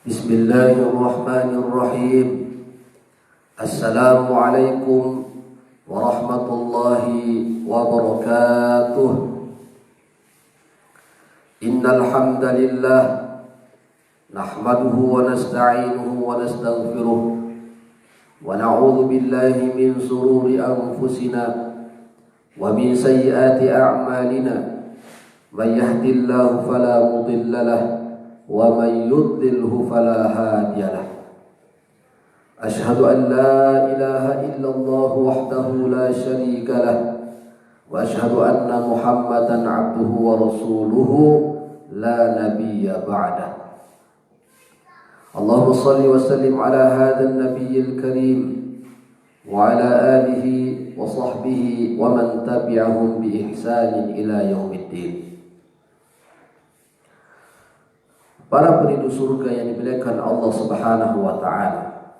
Bismillahirrahmanirrahim. Assalamualaikum warahmatullahi wabarakatuh. Innal hamdalillah nahmaduhu wa nasta'inuhu wa nastaghfiruh wa na'udzu billahi min shururi anfusina wa min sayyiati a'malina. May yahdihillahu fala mudilla lahu wa man yudlilhu fala hadiyalah. Asyhadu an la ilaha illallah wahdahu la syarika lah wa asyhadu anna Muhammadan abduhu wa rasuluhu la nabiyya ba'dah. Allahumma shalli wa sallim ala hadzal nabiyyil karim wa ala alihi wa sahbihi wa man tabi'ahum bi ihsanin ila yaumiddin. Para penduduk surga yang dimuliakan Allah Subhanahu wa ta'ala,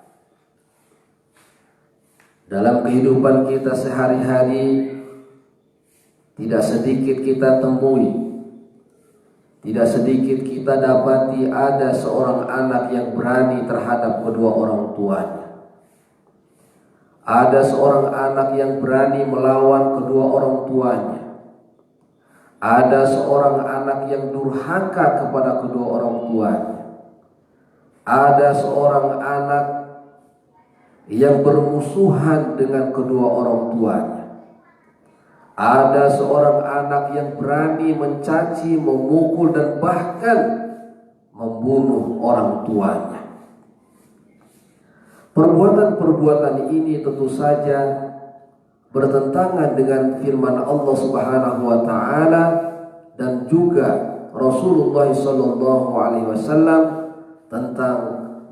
dalam kehidupan kita sehari-hari tidak sedikit kita temui, tidak sedikit kita dapati ada seorang anak yang berani terhadap kedua orang tuanya. Ada seorang anak yang berani melawan kedua orang tuanya. Ada seorang anak yang durhaka kepada kedua orang tuanya. Ada seorang anak yang bermusuhan dengan kedua orang tuanya. Ada seorang anak yang berani mencaci, memukul dan bahkan membunuh orang tuanya. Perbuatan-perbuatan ini tentu saja bertentangan dengan firman Allah Subhanahu wa taala dan juga Rasulullah sallallahu alaihi wasallam tentang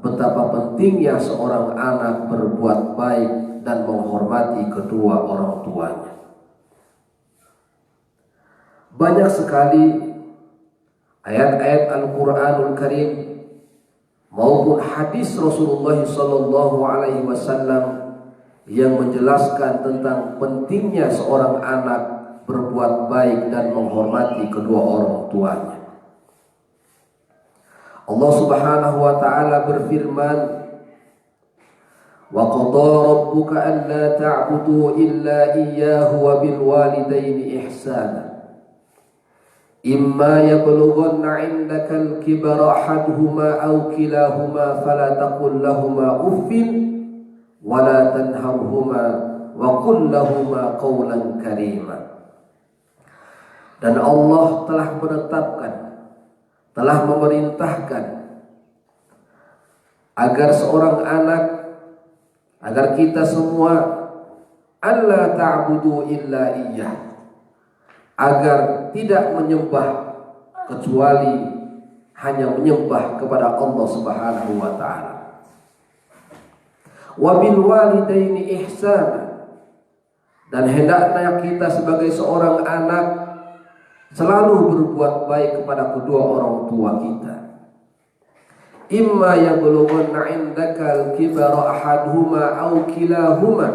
betapa pentingnya seorang anak berbuat baik dan menghormati kedua orang tuanya. Banyak sekali ayat-ayat Al-Qur'anul Karim maupun hadis Rasulullah sallallahu alaihi wasallam yang menjelaskan tentang pentingnya seorang anak berbuat baik dan menghormati kedua orang tuanya. Allah Subhanahu wa taala berfirman, "Wa qadara rabbuka alla ta'budu illa iyyahu wa bil walidayni ihsana. Imma yablughanna 'indaka al-kibara ahaduhuma aw kilahuma fala taqul lahumā uffin wala tanharhuma wa qul lahumā qawlan karīmā." Dan Allah telah menetapkan, telah memerintahkan agar seorang anak, agar kita semua alla ta'budu illa iyyah, agar tidak menyembah kecuali hanya menyembah kepada Allah Subhanahu wa taala. Wa bil walidaini ihsana, dan hendaknya kita sebagai seorang anak selalu berbuat baik kepada kedua orang tua kita. Imma yablughanna 'indaka al-kibara ahaduhuma aw kilahuma,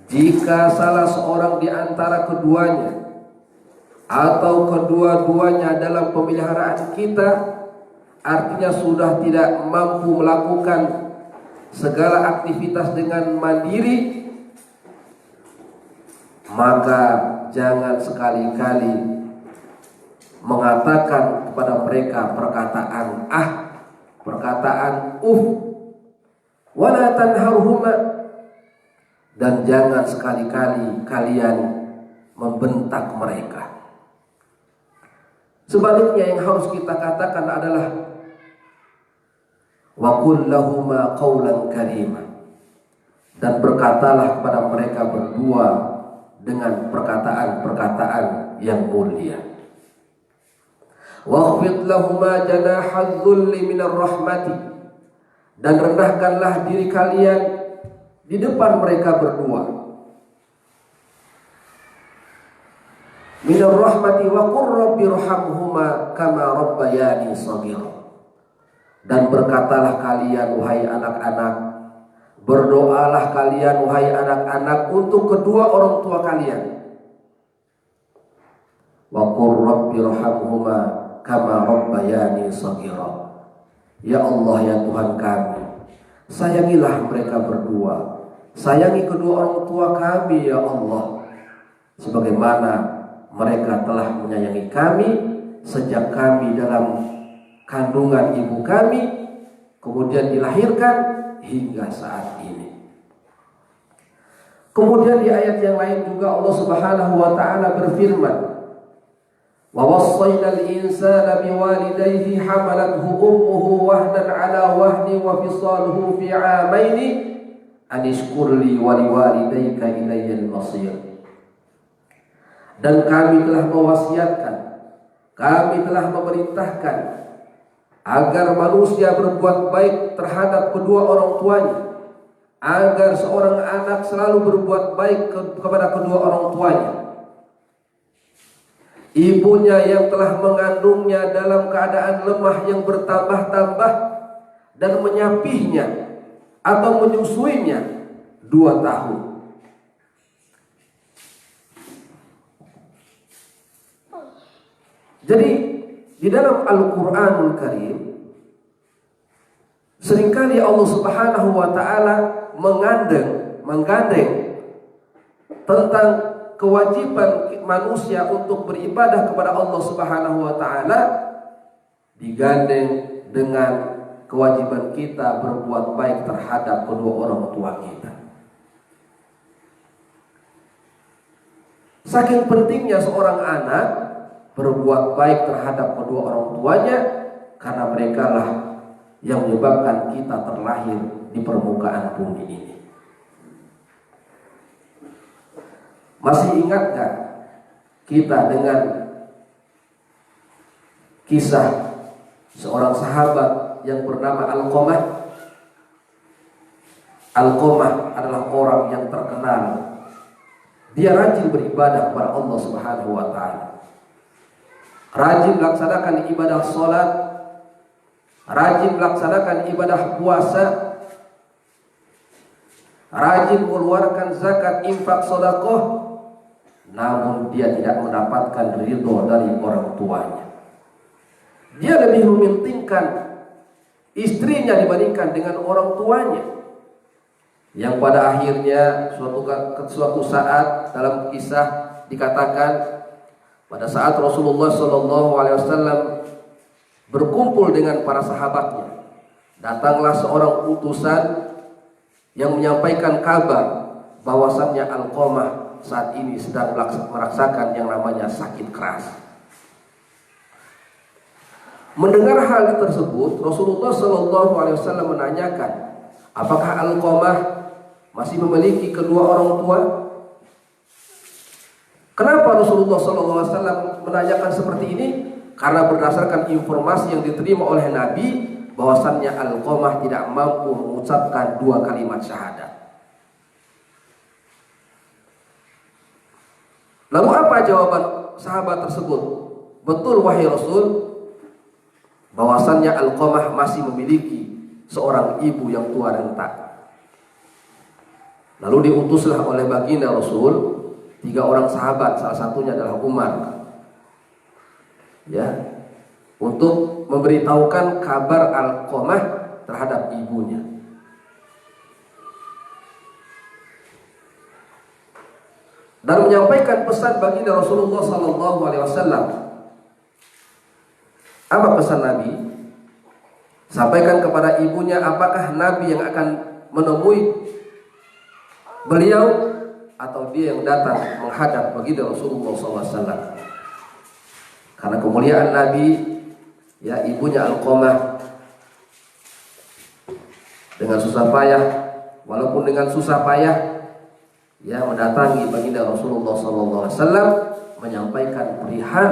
jika salah seorang di antara keduanya atau kedua-duanya dalam pemeliharaan kita, artinya sudah tidak mampu melakukan segala aktivitas dengan mandiri, maka jangan sekali-kali mengatakan kepada mereka perkataan perkataan wala tanharhuma, dan jangan sekali-kali kalian membentak mereka. Sebaliknya yang harus kita katakan adalah wa qul lahumā qawlan karīmā, dan berkatalah kepada mereka berdua dengan perkataan-perkataan yang mulia. Wakhfid lahumā janāha adh-dhulli minar rahmati, dan rendahkanlah diri kalian di depan mereka berdua. Minar rahmati wa qur rabbirhamhumā kamā rabbayānī shaghīrā, dan berkatalah kalian wahai anak-anak, berdoalah kalian wahai anak-anak untuk kedua orang tua kalian. Wa qur rabbirhamhumā kama rabbayani shaghira. Ya Allah, ya Tuhan kami, sayangilah mereka berdua, sayangi kedua orang tua kami ya Allah, sebagaimana mereka telah menyayangi kami sejak kami dalam kandungan ibu kami, kemudian dilahirkan hingga saat ini. Kemudian di ayat yang lain juga Allah Subhanahu wa taala berfirman, wa wassayna al-insana biwalidayhi hamalathu ummuhu wahnan ala wahni wa fisaluhu fi 'amaini an ishkur li wa liwalidayka ilayyal masir. Dan kami telah mewasiatkan, kami telah memerintahkan agar manusia berbuat baik terhadap kedua orang tuanya, agar seorang anak selalu berbuat baik kepada kedua orang tuanya. Ibunya yang telah mengandungnya dalam keadaan lemah yang bertambah-tambah dan menyapihnya atau menyusuinya 2 tahun. Jadi di dalam Al-Quranul Karim seringkali Allah Subhanahu wa taala menggandeng tentang kewajiban manusia untuk beribadah kepada Allah Subhanahu wa taala digandeng dengan kewajiban kita berbuat baik terhadap kedua orang tua kita. Saking pentingnya seorang anak berbuat baik terhadap kedua orang tuanya, karena mereka lah yang menyebabkan kita terlahir di permukaan bumi ini. Masih ingatkah kita dengan kisah seorang sahabat yang bernama Alqamah? Alqamah adalah orang yang terkenal. Dia rajin beribadah kepada Allah Subhanahu wa taala. Rajin melaksanakan ibadah sholat, rajin melaksanakan ibadah puasa, rajin mengeluarkan zakat, infak, sedekah, namun dia tidak mendapatkan ridho dari orang tuanya. Dia lebih mementingkan istrinya dibandingkan dengan orang tuanya, yang pada akhirnya suatu saat dalam kisah dikatakan, pada saat Rasulullah SAW berkumpul dengan para sahabatnya, datanglah seorang utusan yang menyampaikan kabar bahwasannya Alqamah saat ini sedang merasakan yang namanya sakit keras. Mendengar hal tersebut, Rasulullah SAW menanyakan, apakah Alqamah masih memiliki kedua orang tua? Kenapa Rasulullah SAW menanyakan seperti ini? Karena berdasarkan informasi yang diterima oleh Nabi, bahwasannya Alqamah tidak mampu mengucapkan 2 kalimat syahadat. Lalu apa jawaban sahabat tersebut? Betul wahai Rasul, bahwasannya Alqamah masih memiliki seorang ibu yang tua renta. Lalu diutuslah oleh baginda Rasul 3 orang sahabat, salah satunya adalah Umar, ya, untuk memberitahukan kabar Alqamah terhadap ibunya. Dan menyampaikan pesan baginda Rasulullah SAW. Apa pesan Nabi? Sampaikan kepada ibunya, apakah Nabi yang akan menemui beliau atau dia yang datang menghadap baginda Rasulullah SAW. Karena kemuliaan Nabi, ya, ibunya Alqamah dengan susah payah, walaupun dengan susah payah, ya, mendatangi baginda Rasulullah SAW menyampaikan perihal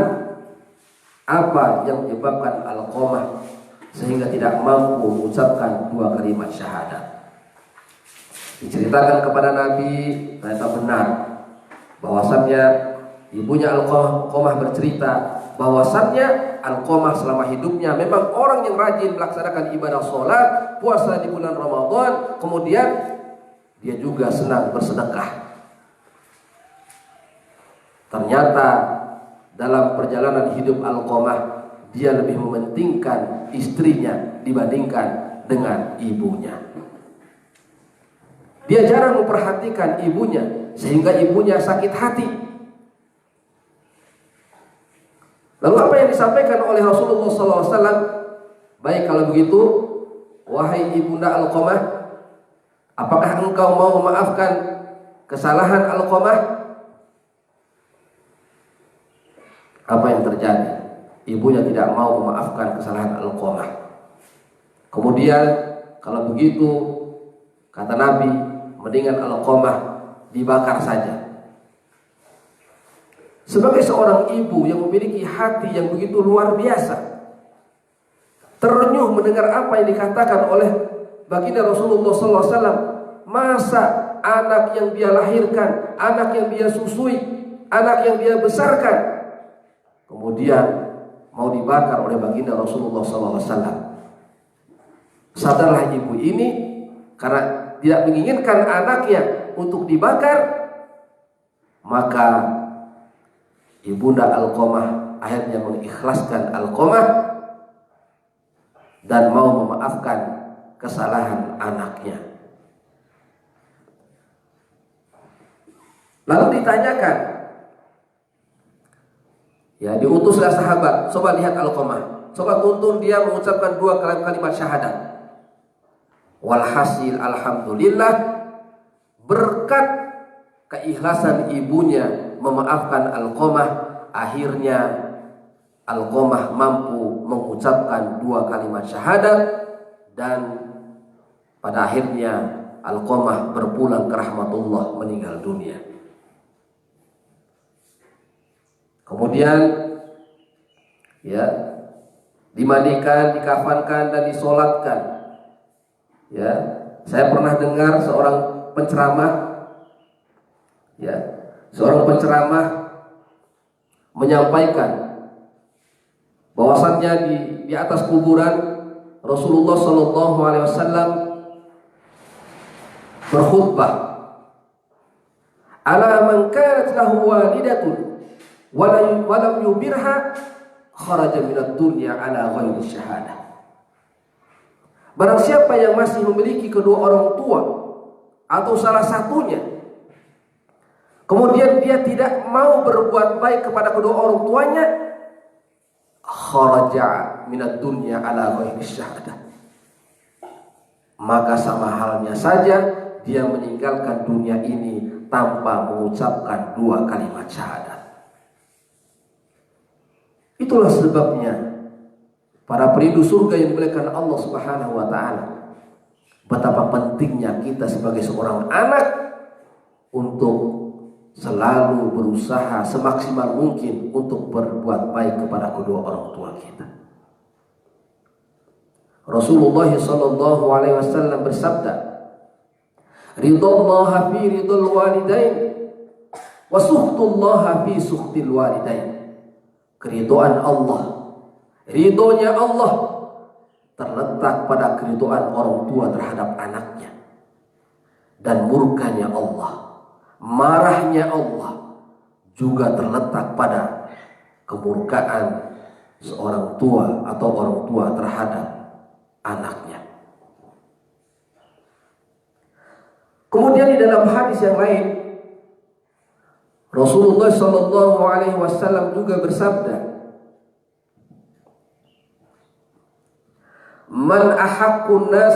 apa yang menyebabkan Alqamah sehingga tidak mampu mengucapkan 2 kalimat syahadat. Diceritakan kepada Nabi, ternyata benar bahwasannya ibunya Alqamah bercerita bahwasannya Alqamah selama hidupnya memang orang yang rajin melaksanakan ibadah sholat, puasa di bulan Ramadan, kemudian dia juga senang bersedekah. Ternyata dalam perjalanan hidup Alqamah dia lebih mementingkan istrinya dibandingkan dengan ibunya. Dia jarang memperhatikan ibunya sehingga ibunya sakit hati. Lalu apa yang disampaikan oleh Rasulullah SAW? Baik kalau begitu, wahai ibunda Alqamah, apakah engkau mau memaafkan kesalahan Alqamah? Apa yang terjadi? Ibunya tidak mau memaafkan kesalahan Alqamah. Kemudian kalau begitu, kata Nabi, mendingan Alqamah dibakar saja. Sebagai seorang ibu yang memiliki hati yang begitu luar biasa, terenyuh mendengar apa yang dikatakan oleh baginda Rasulullah SAW. Masa anak yang dia lahirkan, anak yang dia susui, anak yang dia besarkan, kemudian mau dibakar oleh baginda Rasulullah SAW. Sadarlah ibu ini, karena tidak menginginkan anaknya untuk dibakar, maka ibunda Alqamah akhirnya mengikhlaskan Alqamah dan mau memaafkan kesalahan anaknya. Lalu ditanyakan, ya diutuslah sahabat, coba lihat Alqamah, coba tuntun dia mengucapkan 2 kalimat syahadat. Walhasil alhamdulillah, berkat keikhlasan ibunya memaafkan Alqamah, akhirnya Alqamah mampu mengucapkan 2 kalimat syahadat, dan pada akhirnya Alqamah berpulang ke rahmatullah, meninggal dunia. Kemudian ya dimandikan, dikafankan dan disolatkan. Ya, saya pernah dengar seorang penceramah, ya, seorang penceramah menyampaikan bahwasannya di atas kuburan Rasulullah SAW berkhutbah, ala man kanat lahu walidatun walam yubirha kharaja minad dunya ala ghairi syahadah. Barang siapa yang masih memiliki kedua orang tua atau salah satunya, kemudian dia tidak mau berbuat baik kepada kedua orang tuanya, kharaja minad dunya ala ghairi syahadah, maka sama halnya saja dia meninggalkan dunia ini tanpa mengucapkan 2 kalimat syahadat. Itulah sebabnya para perindu surga yang dimuliakan Allah Subhanahu wa taala, betapa pentingnya kita sebagai seorang anak untuk selalu berusaha semaksimal mungkin untuk berbuat baik kepada kedua orang tua kita. Rasulullah sallallahu alaihi wasallam bersabda, "Ridallah fi ridal walidain wa suhtullah fi suhtil walidain." Keridhaan Allah, ridhonya Allah terletak pada keridhaan orang tua terhadap anaknya, dan murkanya Allah, marahnya Allah juga terletak pada kemurkaan seorang tua atau orang tua terhadap anaknya. Kemudian di dalam hadis yang lain, Rasulullah sallallahu alaihi wasallam juga bersabda, "Man ahaqqun nas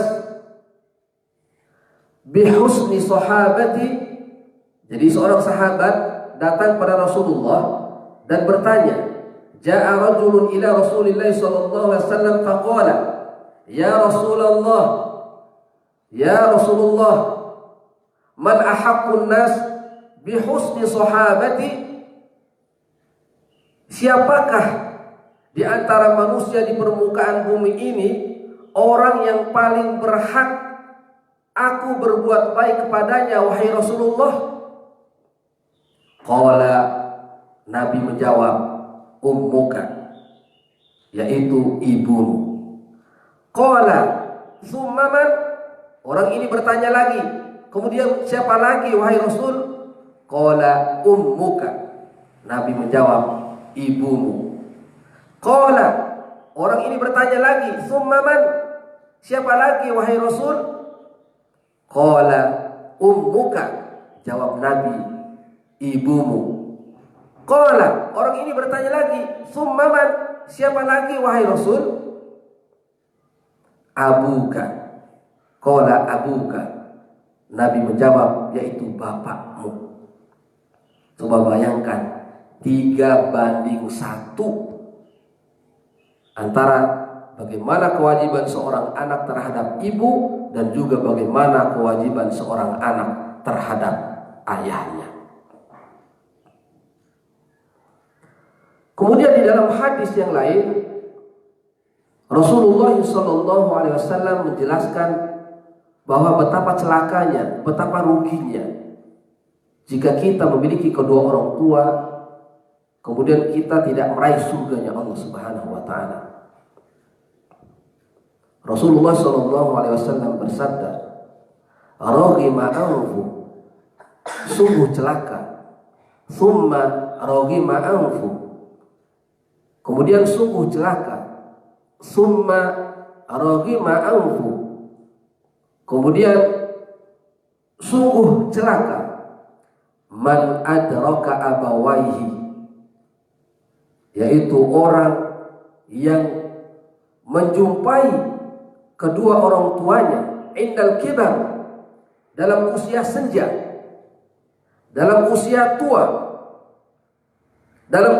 bihusni sahabati." Jadi seorang sahabat datang pada Rasulullah dan bertanya, "Ja'a rajulun ila Rasulillah sallallahu alaihi wasallam faqala, ya Rasulullah, ya Rasulullah, man ahaqqun nas bihusni sahabati." Siapakah di antara manusia di permukaan bumi ini orang yang paling berhak aku berbuat baik kepadanya, wahai Rasulullah? Qala, Nabi menjawab, ummuka, yaitu ibumu. Qala summa man? Orang ini bertanya lagi, kemudian siapa lagi wahai Rasul? Qala ummuka, Nabi menjawab, ibumu. Qala Orang ini bertanya lagi, "Tsumma man?" Siapa lagi wahai Rasul? Qala ummuka. Jawab Nabi, ibumu. Qala, orang ini bertanya lagi, "Tsumma man?" Siapa lagi wahai Rasul? Abuka. Qala abuka. Nabi menjawab, yaitu bapakmu. Coba bayangkan, 3:1 antara bagaimana kewajiban seorang anak terhadap ibu dan juga bagaimana kewajiban seorang anak terhadap ayahnya. Kemudian di dalam hadis yang lain, Rasulullah SAW menjelaskan bahwa betapa celakanya, betapa ruginya jika kita memiliki kedua orang tua, kemudian kita tidak meraih surganya Allah Subhanahu wa Ta'ala. Rasulullah SAW bersabda, "Raghima anfu," sungguh celaka. "Tsumma raghima anfu," kemudian sungguh celaka. "Tsumma raghima anfu," kemudian sungguh celaka. "Man adraka abawaihi," yaitu orang yang menjumpai kedua orang tuanya indal kibar, dalam usia senja, dalam usia tua, dalam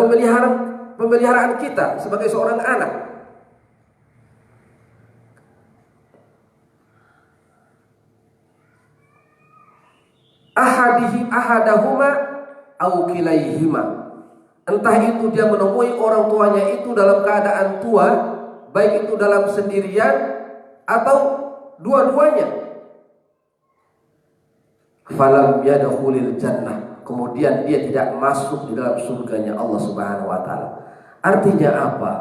pemeliharaan kita sebagai seorang anak. Ahadahuma au kilaihima, entah itu dia menemui orang tuanya itu dalam keadaan tua, baik itu dalam sendirian atau dua-duanya. Falam yadkhulil jannah, kemudian dia tidak masuk di dalam surganya Allah Subhanahu wa Ta'ala. Artinya apa?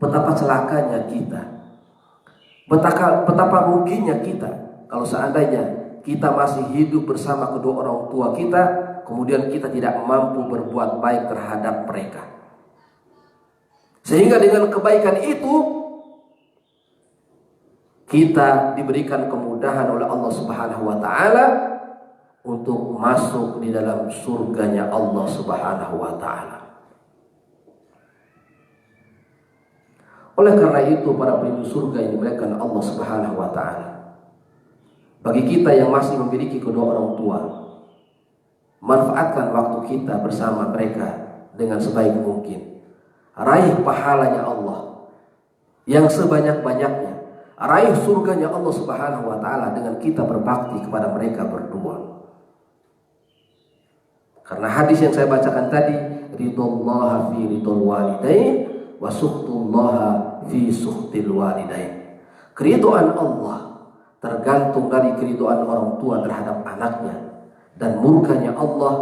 Betapa celakanya kita, betapa ruginya kita kalau seandainya kita masih hidup bersama kedua orang tua kita, kemudian kita tidak mampu berbuat baik terhadap mereka. Sehingga dengan kebaikan itu kita diberikan kemudahan oleh Allah Subhanahu wa Ta'ala untuk masuk di dalam surganya Allah Subhanahu wa Ta'ala. Oleh karena itu, para penduduk surga yang dimuliakan Allah Subhanahu wa Ta'ala, bagi kita yang masih memiliki kedua orang tua, manfaatkan waktu kita bersama mereka dengan sebaik mungkin. Raih pahalanya Allah yang sebanyak-banyaknya. Raih surganya Allah Subhanahu wa Ta'ala dengan kita berbakti kepada mereka berdua. Karena hadis yang saya bacakan tadi, ridhallaha fi ridhal walidain wa sukhtullaha fi sukhtil walidain. Keridhaan Allah tergantung dari keridhaan orang tua terhadap anaknya, dan murkanya Allah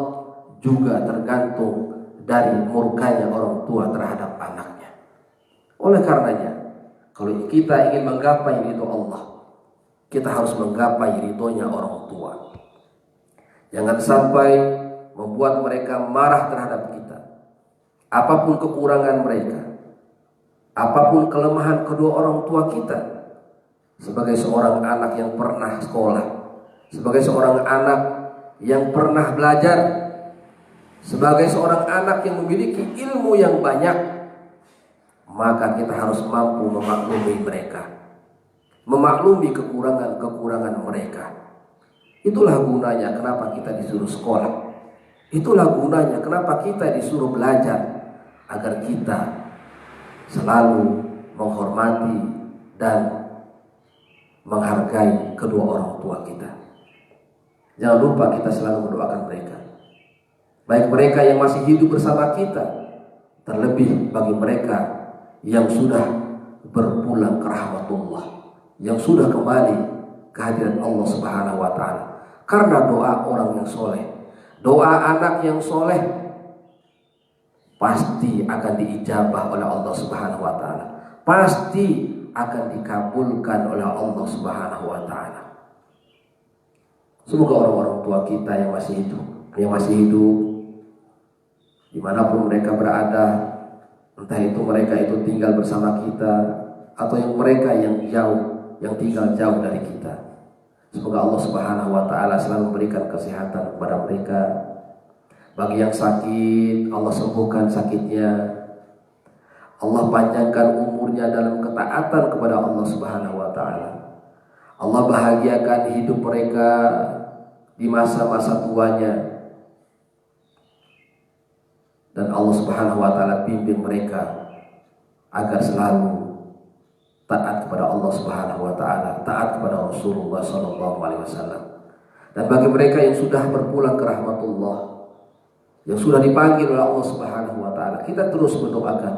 juga tergantung dari murkanya orang tua terhadap anaknya. Oleh karenanya, kalau kita ingin menggapai ridho Allah, kita harus menggapai ridhonya orang tua. Jangan sampai membuat mereka marah terhadap kita. Apapun kekurangan mereka, apapun kelemahan kedua orang tua kita, sebagai seorang anak yang pernah sekolah, sebagai seorang anak yang pernah belajar, sebagai seorang anak yang memiliki ilmu yang banyak, maka kita harus mampu memaklumi mereka, memaklumi kekurangan-kekurangan mereka. Itulah gunanya kenapa kita disuruh sekolah. Itulah gunanya kenapa kita disuruh belajar, agar kita selalu menghormati dan menghargai kedua orang tua kita. Jangan lupa kita selalu mendoakan mereka, baik mereka yang masih hidup bersama kita, terlebih bagi mereka yang sudah berpulang ke rahmatullah, yang sudah kembali ke hadirat Allah Subhanahu wa Ta'ala. Karena doa orang yang soleh, doa anak yang soleh pasti akan diijabah oleh Allah Subhanahu wa Ta'ala, pasti akan dikabulkan oleh Allah Subhanahu wa Ta'ala. Semoga orang-orang tua kita yang masih hidup dimanapun mereka berada, Entah itu mereka itu tinggal bersama kita atau yang mereka yang jauh, yang tinggal jauh dari kita. Semoga Allah Subhanahu wa taala selalu memberikan kesehatan kepada mereka. Bagi yang sakit, Allah sembuhkan sakitnya. Allah panjangkan umurnya dalam ketaatan kepada Allah Subhanahu wa taala. Allah bahagiakan hidup mereka di masa-masa tuanya. Dan Allah Subhanahu wa taala pimpin mereka agar selalu taat kepada Allah Subhanahu wa taala, taat kepada Rasulullah sallallahu alaihi wasallam. Dan bagi mereka yang sudah berpulang ke rahmatullah, yang sudah dipanggil oleh Allah Subhanahu wa taala, kita terus mendoakan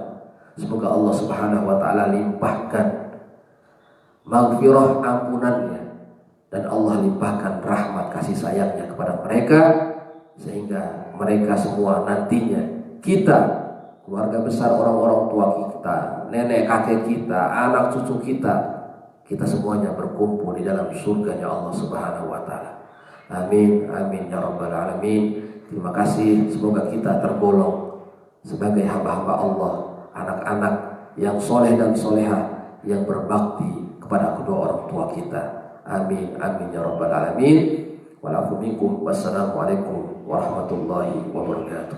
semoga Allah Subhanahu wa taala limpahkan maghfirah ampunannya dan Allah limpahkan rahmat kasih sayangnya kepada mereka, sehingga mereka semua nantinya, kita, keluarga besar, orang-orang tua kita, nenek kakek kita, anak cucu kita semuanya berkumpul di dalam surganya Allah Subhanahu wa taala. Amin, amin ya rabbal alamin. Terima kasih, semoga kita tergolong sebagai hamba-hamba Allah, anak-anak yang soleh dan solehah, yang berbakti kepada kedua orang tua kita. Amin, amin ya rabbal alamin. Wassalamualaikum warahmatullahi wabarakatuh.